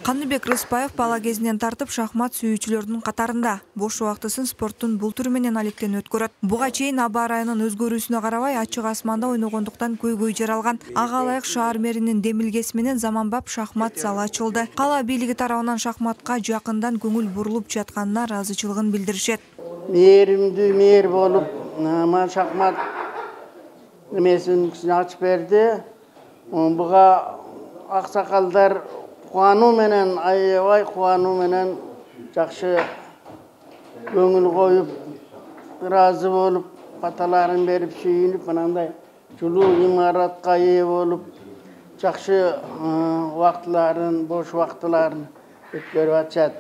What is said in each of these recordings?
Каныбек Рыспаев бала кезинен тартып шахмат сүйүүчүлөрдүн катарында. Бош убактысын спорттун бул түрү менен алектен өткөрөт. Буга чейин аба ырайынын өзгөрүүсүнө карабай ачык асманда ойногондуктан көйгөй жаралган. Ага ылайык шаар мэринин демилгеси менен заманбап шахмат залы ачылды. Кала бийлиги тарабынан шахматка жакындан көңүл бурулуп жатканына ыраазычылыгын билдиришет. Мээримдүү мээр болуп, шахмат эмесин ачып берди. Буга аксакалдар кубануу менен, аябай кубануу менен жакшы көңүл коюп, ыраазы болуп, баталарын берип, сүйүнүп, мынандай жылуу имаратка ээ болуп, жакшы убактыларын, бош убактыларын өткөрүп атышат.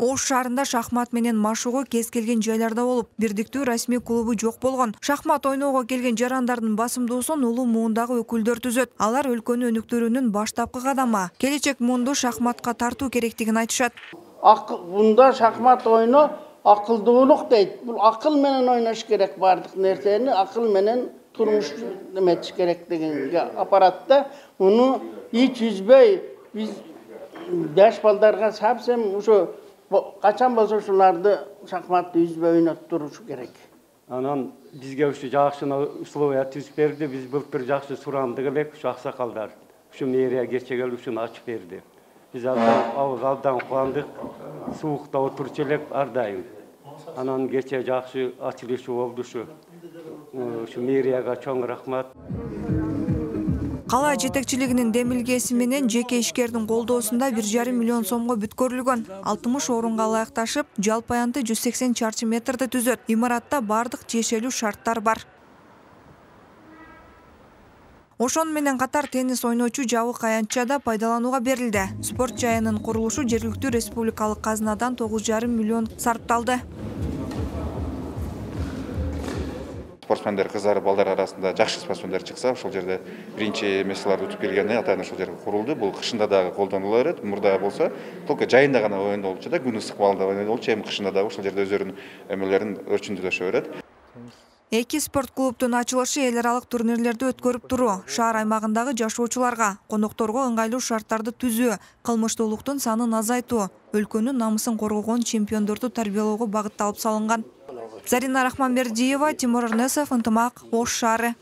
Ош шаарында шахмат менен машыгуу кез келген жайларда болуп, бирдиктүү расмий клубу жок болгон. Шахмат ойноого келген жарандардын басымдуусун улуу муундагы өкүлдөр түзөт. Алар өлкөнү өнүктүрүүнүн баштапкы кадамы. Келечек муунду шахматка тартуу керектигин айтышат. Бунда шахмат ойно акылдуулук дейт. Бул акыл менен ойнош керек, бардык нерсени акыл менен турмуш эметиш керек дегенге апарат да. Муну ич үзбөй биз жаш балдарга совсем ошо качан болсо ушуларды шахматты үзбөй ойноттуруш керек. Анан бизге ушу жакшы условия түзүп берди. Биз былтыр жакшы сурандык элек, ушу аксакалдар. Ушу мэрия кечеге ушуну ачып берди. Биз абдан кубандык, суукта отурчу элек ар дайым. Анан кече жакшы ачылышы болду ушу мэрияга чоң рахмат. Кала жетекчилигинин демилгеси менен жеке ишкердин колдоосунда 1,5 миллион сомго бүткөрүлгөн. 60 орунга ылайыкташып, жалпы аянты 180 чарчы метрди түзөт. Имаратта бардык тиешелүү шарттар бар. Ошону менен катар теннис ойночу жабык аянтча да пайдаланууга берилди. Спорт жайынын курулушу жергиликтүү республикалык казынадан 9,5 миллион сарпталды. Спортсмендер, кыздар, балдар арасында жакшы спортсмендер чыкса, ошол жерде биринчи меселерди утуп келгенде атайын ошол жерге курулду. Бул кышында дагы колдонулар эди. Мурда болсо, только жайында гана ойнолчу да, күн ысык балында ойнолчу, эми кышында дагы ошол жерде өздөрүнүн эмелерин өрчүндүрөшө берет. Эки спорт клубтун ачылышы эл аралык турнирлерди өткөрүп туруу, шаар аймагындагы жашоочуларга, конокторго ыңгайлуу шарттарды түзүү, кылмыштуулуктун санын азайтуу, өлкөнүн намысын коргогон чемпиондорду тарбиялоого багытталып салынган. Зарина Рахманбердиева, Тимур Арнесов, Ынтымак, Ош шаары.